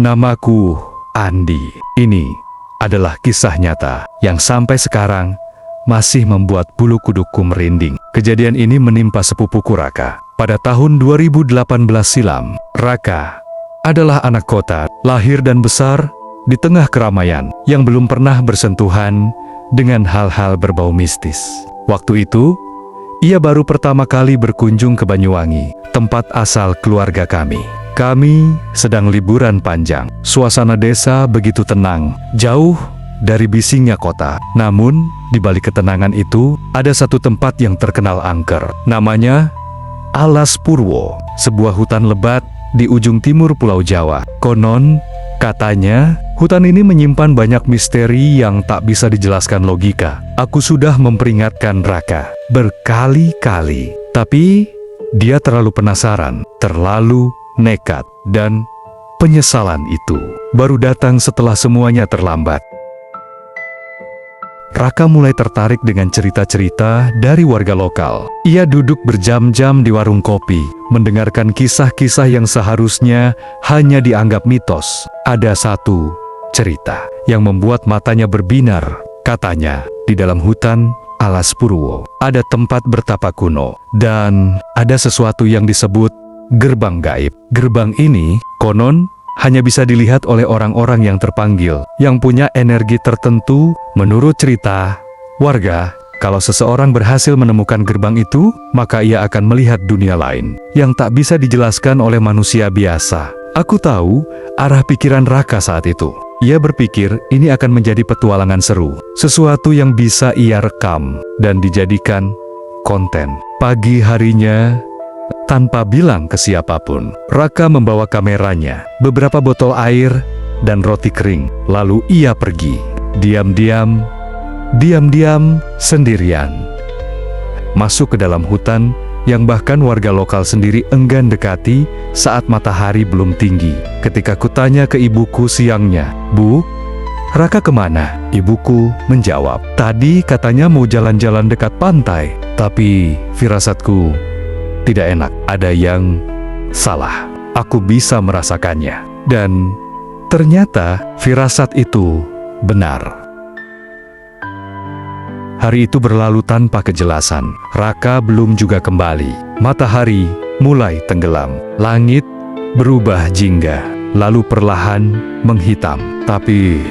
Namaku Andi. Ini adalah kisah nyata yang sampai sekarang masih membuat bulu kudukku merinding. Kejadian ini menimpa sepupuku Raka. Pada tahun 2018 silam, Raka adalah anak kota, lahir dan besar di tengah keramaian yang belum pernah bersentuhan dengan hal-hal berbau mistis. Waktu itu, ia baru pertama kali berkunjung ke Banyuwangi, tempat asal keluarga kami. Kami sedang liburan panjang. Suasana desa begitu tenang, jauh dari bisingnya kota. Namun, di balik ketenangan itu, ada satu tempat yang terkenal angker. Namanya Alas Purwo, sebuah hutan lebat di ujung timur Pulau Jawa. Konon, katanya, hutan ini menyimpan banyak misteri yang tak bisa dijelaskan logika. Aku sudah memperingatkan Raka berkali-kali, tapi dia terlalu penasaran, terlalu nekat, dan penyesalan itu baru datang setelah semuanya terlambat. Raka mulai tertarik dengan cerita-cerita dari warga lokal. Ia duduk berjam-jam di warung kopi, mendengarkan kisah-kisah yang seharusnya hanya dianggap mitos. Ada satu cerita yang membuat matanya berbinar. Katanya, di dalam hutan Alas Purwo ada tempat bertapa kuno, dan ada sesuatu yang disebut gerbang gaib. Gerbang ini, konon, hanya bisa dilihat oleh orang-orang yang terpanggil, yang punya energi tertentu. Menurut cerita warga, kalau seseorang berhasil menemukan gerbang itu, maka ia akan melihat dunia lain, yang tak bisa dijelaskan oleh manusia biasa. Aku tahu arah pikiran Raka saat itu. Ia berpikir ini akan menjadi petualangan seru, sesuatu yang bisa ia rekam, dan dijadikan konten. Pagi harinya, tanpa bilang ke siapapun, Raka membawa kameranya, beberapa botol air, dan roti kering. Lalu ia pergi, diam-diam sendirian, masuk ke dalam hutan yang bahkan warga lokal sendiri enggan dekati saat matahari belum tinggi. Ketika kutanya ke ibuku siangnya, "Bu, Raka kemana?" Ibuku menjawab, "Tadi katanya mau jalan-jalan dekat pantai." Tapi firasatku tidak enak, ada yang salah. Aku bisa merasakannya. Dan ternyata firasat itu benar. Hari itu berlalu tanpa kejelasan. Raka belum juga kembali. Matahari mulai tenggelam. Langit berubah jingga, lalu perlahan menghitam. Tapi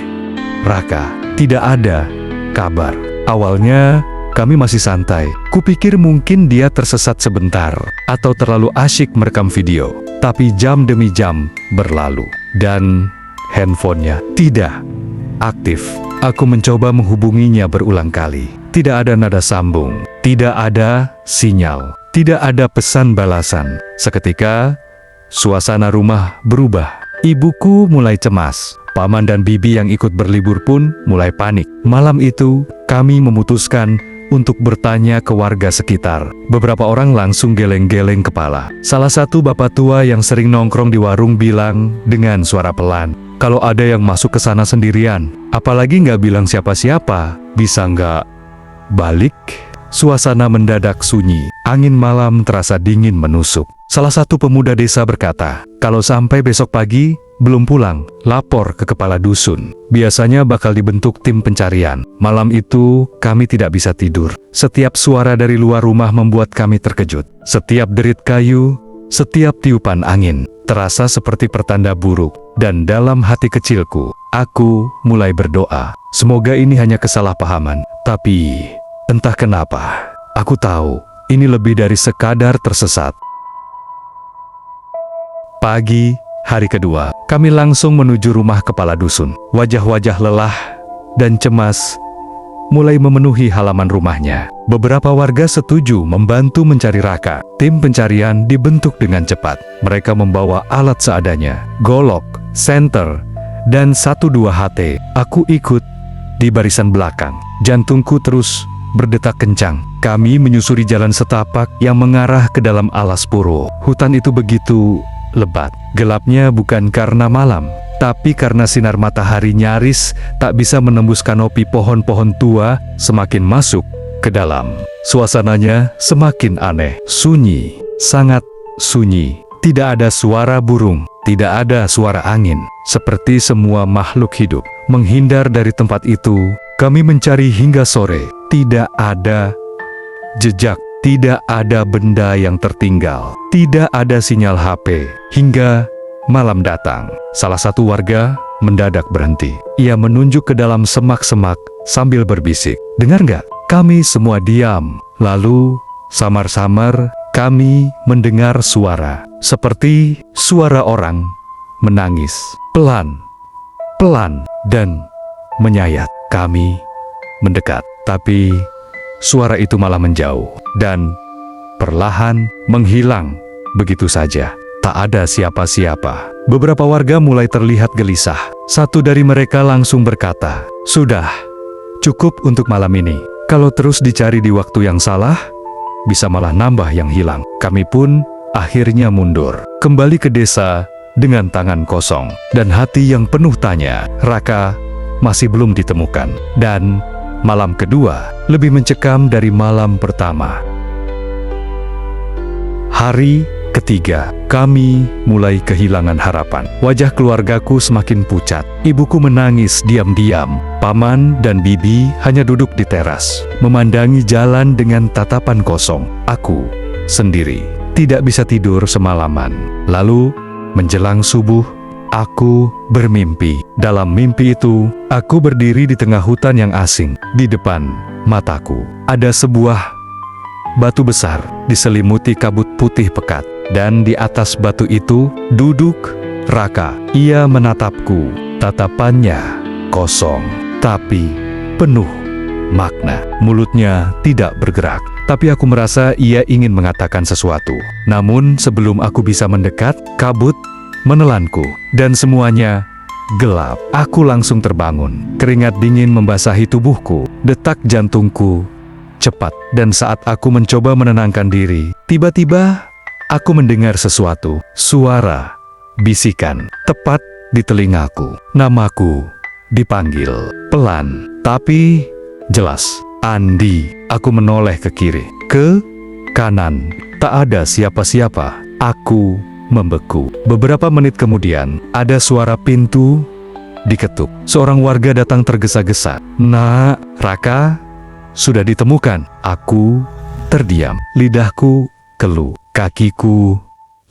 Raka tidak ada kabar. Awalnya kami masih santai. Kupikir mungkin dia tersesat sebentar atau terlalu asyik merekam video. Tapi jam demi jam berlalu dan handphonenya tidak aktif. Aku mencoba menghubunginya berulang kali. Tidak ada nada sambung, tidak ada sinyal, tidak ada pesan balasan. Seketika, suasana rumah berubah. Ibuku mulai cemas. Paman dan bibi yang ikut berlibur pun mulai panik. Malam itu, kami memutuskan untuk bertanya ke warga sekitar. Beberapa orang langsung geleng-geleng kepala. Salah satu bapak tua yang sering nongkrong di warung bilang dengan suara pelan, "Kalau ada yang masuk ke sana sendirian, apalagi nggak bilang siapa-siapa, bisa nggak balik?" Suasana mendadak sunyi. Angin malam terasa dingin menusuk. Salah satu pemuda desa berkata, "Kalau sampai besok pagi belum pulang, lapor ke kepala dusun. Biasanya bakal dibentuk tim pencarian." Malam itu, kami tidak bisa tidur. Setiap suara dari luar rumah membuat kami terkejut. Setiap derit kayu, setiap tiupan angin, terasa seperti pertanda buruk. Dan dalam hati kecilku, aku mulai berdoa. Semoga ini hanya kesalahpahaman. Tapi, entah kenapa, aku tahu ini lebih dari sekadar tersesat. Pagi hari kedua, kami langsung menuju rumah kepala dusun. Wajah-wajah lelah dan cemas mulai memenuhi halaman rumahnya. Beberapa warga setuju membantu mencari Raka. Tim pencarian dibentuk dengan cepat. Mereka membawa alat seadanya, golok, senter, dan 1-2 HT. Aku ikut di barisan belakang. Jantungku terus berdetak kencang. Kami menyusuri jalan setapak yang mengarah ke dalam Alas Purwo. Hutan itu begitu lebat. Gelapnya bukan karena malam, tapi karena sinar matahari nyaris tak bisa menembus kanopi pohon-pohon tua. Semakin masuk ke dalam, suasananya semakin aneh. Sunyi, sangat sunyi. Tidak ada suara burung, tidak ada suara angin. Seperti semua makhluk hidup menghindar dari tempat itu, kami mencari hingga sore. Tidak ada jejak, tidak ada benda yang tertinggal, tidak ada sinyal HP. Hingga malam datang, salah satu warga mendadak berhenti. Ia menunjuk ke dalam semak-semak sambil berbisik, "Dengar nggak?" Kami semua diam. Lalu samar-samar kami mendengar suara, seperti suara orang menangis, pelan, dan menyayat. Kami mendekat, tapi suara itu malah menjauh dan perlahan menghilang begitu saja. Tak ada siapa-siapa. Beberapa warga mulai terlihat gelisah. Satu dari mereka langsung berkata, "Sudah, cukup untuk malam ini. Kalau terus dicari di waktu yang salah, bisa malah nambah yang hilang." Kami pun akhirnya mundur, kembali ke desa dengan tangan kosong dan hati yang penuh tanya. Raka masih belum ditemukan, dan malam kedua lebih mencekam dari malam pertama. Hari ketiga, kami mulai kehilangan harapan. Wajah keluargaku semakin pucat. Ibuku menangis diam-diam. Paman dan bibi hanya duduk di teras, memandangi jalan dengan tatapan kosong. Aku sendiri tidak bisa tidur semalaman. Lalu, menjelang subuh, aku bermimpi. Dalam mimpi itu, aku berdiri di tengah hutan yang asing. Di depan mataku ada sebuah batu besar diselimuti kabut putih pekat. Dan di atas batu itu duduk Raka. Ia menatapku. Tatapannya kosong, tapi penuh makna. Mulutnya tidak bergerak, tapi aku merasa ia ingin mengatakan sesuatu. Namun sebelum aku bisa mendekat, kabut menelanku dan semuanya gelap. Aku langsung terbangun. Keringat dingin membasahi tubuhku. Detak jantungku cepat. Dan saat aku mencoba menenangkan diri, tiba-tiba aku mendengar sesuatu. Suara bisikan tepat di telingaku. Namaku dipanggil pelan, tapi jelas. "Andi." Aku menoleh ke kiri, ke kanan. Tak ada siapa-siapa. Aku membeku. Beberapa menit kemudian, ada suara pintu diketuk. Seorang warga datang tergesa-gesa. "Nak, Raka sudah ditemukan." Aku terdiam. Lidahku keluh. Kakiku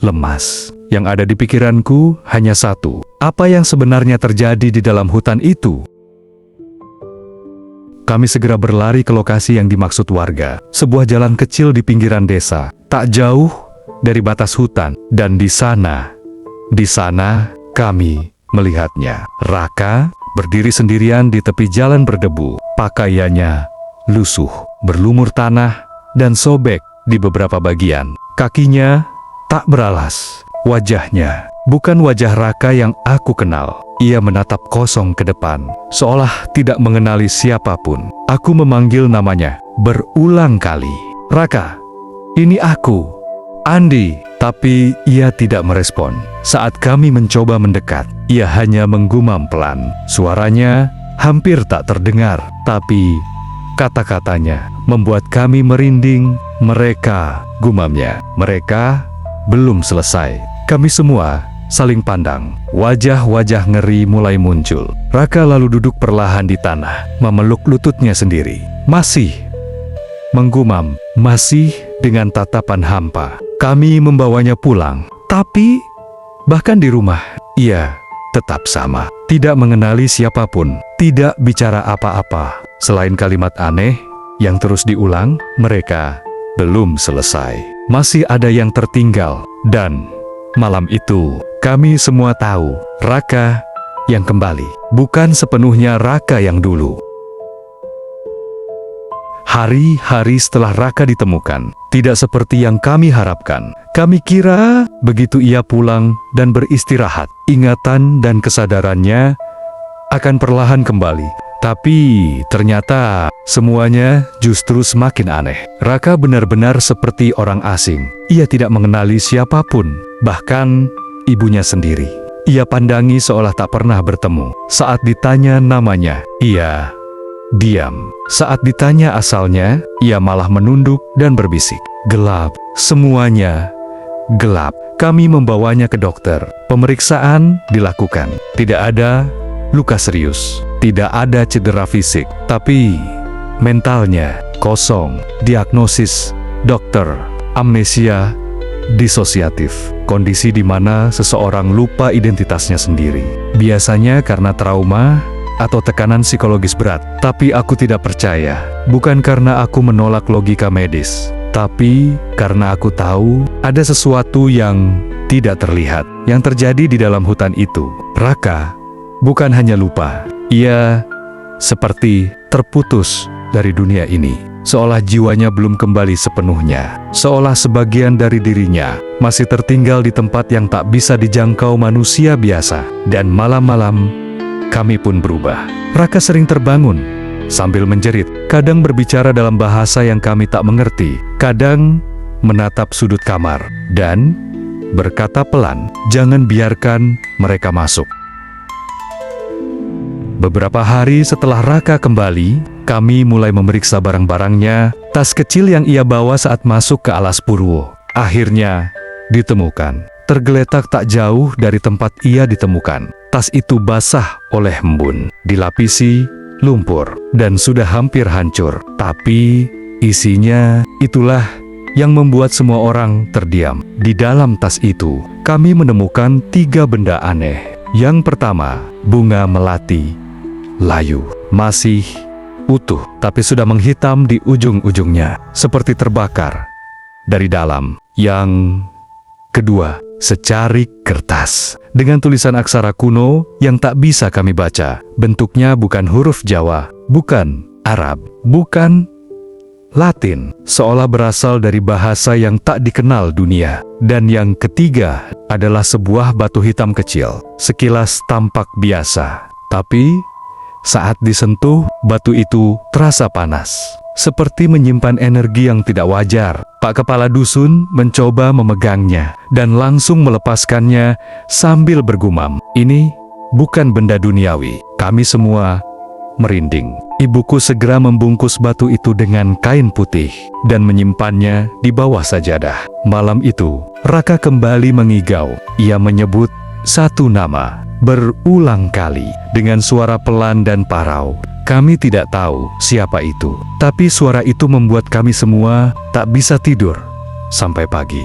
lemas. Yang ada di pikiranku hanya satu. Apa yang sebenarnya terjadi di dalam hutan itu? Kami segera berlari ke lokasi yang dimaksud warga. Sebuah jalan kecil di pinggiran desa, tak jauh dari batas hutan. Dan di sana kami melihatnya. Raka berdiri sendirian di tepi jalan berdebu. Pakaiannya lusuh, berlumur tanah, dan sobek di beberapa bagian. Kakinya tak beralas. Wajahnya bukan wajah Raka yang aku kenal. Ia menatap kosong ke depan, seolah tidak mengenali siapapun. Aku memanggil namanya berulang kali. "Raka, ini aku, Andi." Tapi ia tidak merespon. Saat kami mencoba mendekat, ia hanya menggumam pelan. Suaranya hampir tak terdengar, tapi kata-katanya membuat kami merinding. "Mereka," gumamnya, "mereka belum selesai." Kami semua saling pandang. Wajah-wajah ngeri mulai muncul. Raka lalu duduk perlahan di tanah, memeluk lututnya sendiri. Masih menggumam, masih dengan tatapan hampa. Kami membawanya pulang, tapi bahkan di rumah, ia tetap sama. Tidak mengenali siapapun, tidak bicara apa-apa. Selain kalimat aneh yang terus diulang, "Mereka belum selesai. Masih ada yang tertinggal." Dan malam itu, kami semua tahu, Raka yang kembali, bukan sepenuhnya Raka yang dulu. Hari-hari setelah Raka ditemukan, tidak seperti yang kami harapkan. Kami kira begitu ia pulang dan beristirahat, ingatan dan kesadarannya akan perlahan kembali. Tapi ternyata semuanya justru semakin aneh. Raka benar-benar seperti orang asing. Ia tidak mengenali siapapun, bahkan ibunya sendiri. Ia pandangi seolah tak pernah bertemu. Saat ditanya namanya, ia diam. Saat ditanya asalnya, ia malah menunduk dan berbisik. Gelap, semuanya gelap. Kami membawanya ke dokter. Pemeriksaan dilakukan. Tidak ada luka serius, tidak ada cedera fisik, tapi mentalnya kosong. Diagnosis dokter, amnesia disosiatif, kondisi di mana seseorang lupa identitasnya sendiri. Biasanya karena trauma atau tekanan psikologis berat. Tapi aku tidak percaya, bukan karena aku menolak logika medis, tapi karena aku tahu ada sesuatu yang tidak terlihat yang terjadi di dalam hutan itu. Raka bukan hanya lupa, ia seperti terputus dari dunia ini, seolah jiwanya belum kembali sepenuhnya, seolah sebagian dari dirinya masih tertinggal di tempat yang tak bisa dijangkau manusia biasa. Dan malam-malam kami pun berubah. Raka sering terbangun sambil menjerit, kadang berbicara dalam bahasa yang kami tak mengerti, kadang menatap sudut kamar, dan berkata pelan, "Jangan biarkan mereka masuk." Beberapa hari setelah Raka kembali, kami mulai memeriksa barang-barangnya. Tas kecil yang ia bawa saat masuk ke Alas Purwo akhirnya ditemukan, tergeletak tak jauh dari tempat ia ditemukan. Tas itu basah oleh embun, dilapisi lumpur, dan sudah hampir hancur. Tapi isinya itulah yang membuat semua orang terdiam. Di dalam tas itu, kami menemukan 3 benda aneh. Yang pertama, bunga melati layu, masih utuh, tapi sudah menghitam di ujung-ujungnya, seperti terbakar dari dalam. Yang kedua, secarik kertas dengan tulisan aksara kuno yang tak bisa kami baca. Bentuknya bukan huruf Jawa, bukan Arab, bukan Latin, seolah berasal dari bahasa yang tak dikenal dunia. Dan yang ketiga adalah sebuah batu hitam kecil. Sekilas tampak biasa, tapi saat disentuh, batu itu terasa panas, seperti menyimpan energi yang tidak wajar. Pak Kepala Dusun mencoba memegangnya dan langsung melepaskannya sambil bergumam, "Ini bukan benda duniawi." Kami semua merinding. Ibuku segera membungkus batu itu dengan kain putih dan menyimpannya di bawah sajadah. Malam itu, Raka kembali mengigau. Ia menyebut satu nama berulang kali dengan suara pelan dan parau. Kami tidak tahu siapa itu, tapi suara itu membuat kami semua tak bisa tidur sampai pagi.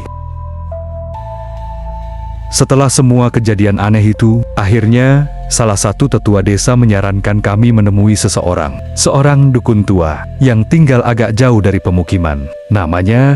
Setelah semua kejadian aneh itu, akhirnya salah satu tetua desa menyarankan kami menemui seorang dukun tua yang tinggal agak jauh dari pemukiman. Namanya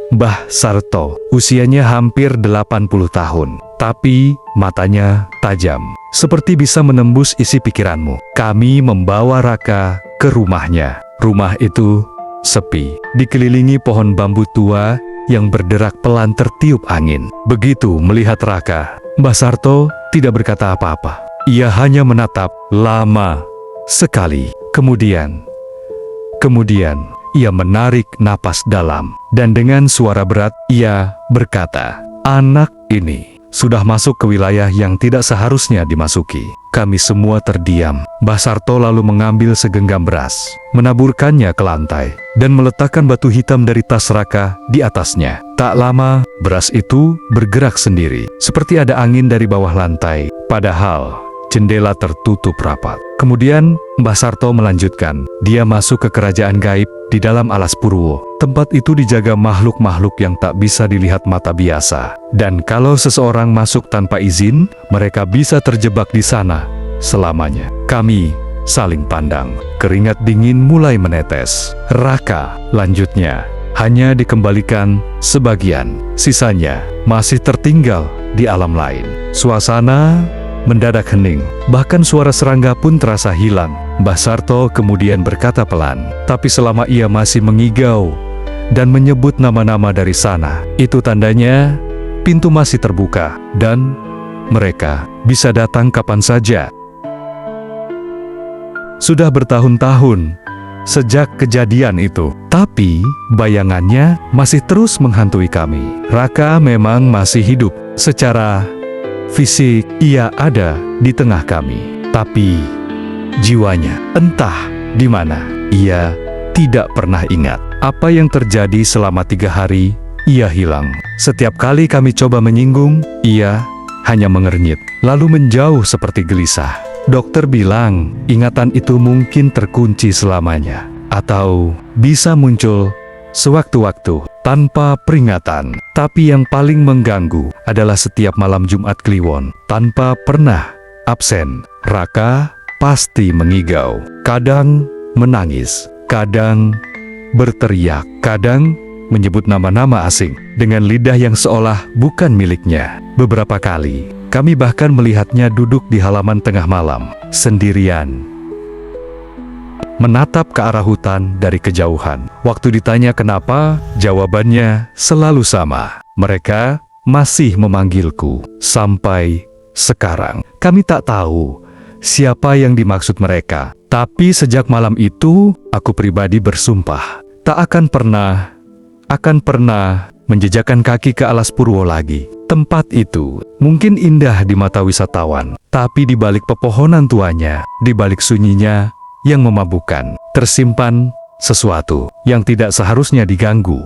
Mbah Sarto. Usianya hampir 80 tahun, tapi matanya tajam, seperti bisa menembus isi pikiranmu. Kami membawa Raka ke rumahnya. Rumah itu sepi, dikelilingi pohon bambu tua yang berderak pelan tertiup angin. Begitu melihat Raka, Mbah Sarto tidak berkata apa-apa. Ia hanya menatap lama sekali. Kemudian ia menarik napas dalam, dan dengan suara berat ia berkata, "Anak ini sudah masuk ke wilayah yang tidak seharusnya dimasuki." Kami semua terdiam. Mbah Sarto lalu mengambil segenggam beras, menaburkannya ke lantai, dan meletakkan batu hitam dari tas Raka di atasnya. Tak lama, beras itu bergerak sendiri, seperti ada angin dari bawah lantai, padahal jendela tertutup rapat. Kemudian, Mbah Sarto melanjutkan, dia masuk ke kerajaan gaib di dalam Alas Purwo. Tempat itu dijaga makhluk-makhluk yang tak bisa dilihat mata biasa. Dan kalau seseorang masuk tanpa izin, mereka bisa terjebak di sana selamanya. Kami saling pandang. Keringat dingin mulai menetes. Raka, lanjutnya, hanya dikembalikan sebagian. Sisanya masih tertinggal di alam lain. Suasana mendadak hening, bahkan suara serangga pun terasa hilang. Mbah Sarto kemudian berkata pelan, tapi selama ia masih mengigau dan menyebut nama-nama dari sana, itu tandanya pintu masih terbuka dan mereka bisa datang kapan saja. Sudah bertahun-tahun sejak kejadian itu, tapi bayangannya masih terus menghantui kami. Raka memang masih hidup secara fisik, ia ada di tengah kami, tapi jiwanya entah di mana. Ia tidak pernah ingat apa yang terjadi selama 3 hari ia hilang. Setiap kali kami coba menyinggung, ia hanya mengernyit, lalu menjauh seperti gelisah. Dokter bilang, ingatan itu mungkin terkunci selamanya, atau bisa muncul sewaktu-waktu tanpa peringatan. Tapi yang paling mengganggu adalah setiap malam Jumat Kliwon, tanpa pernah absen, Raka pasti mengigau. Kadang menangis, kadang berteriak, kadang menyebut nama-nama asing dengan lidah yang seolah bukan miliknya. Beberapa kali, kami bahkan melihatnya duduk di halaman tengah malam, sendirian, menatap ke arah hutan dari kejauhan. Waktu ditanya kenapa, jawabannya selalu sama. Mereka masih memanggilku. Sampai sekarang, kami tak tahu siapa yang dimaksud mereka. Tapi sejak malam itu, aku pribadi bersumpah, tak akan pernah menjejakkan kaki ke Alas Purwo lagi. Tempat itu mungkin indah di mata wisatawan, tapi di balik pepohonan tuanya, di balik sunyinya yang memabukkan, tersimpan sesuatu yang tidak seharusnya diganggu.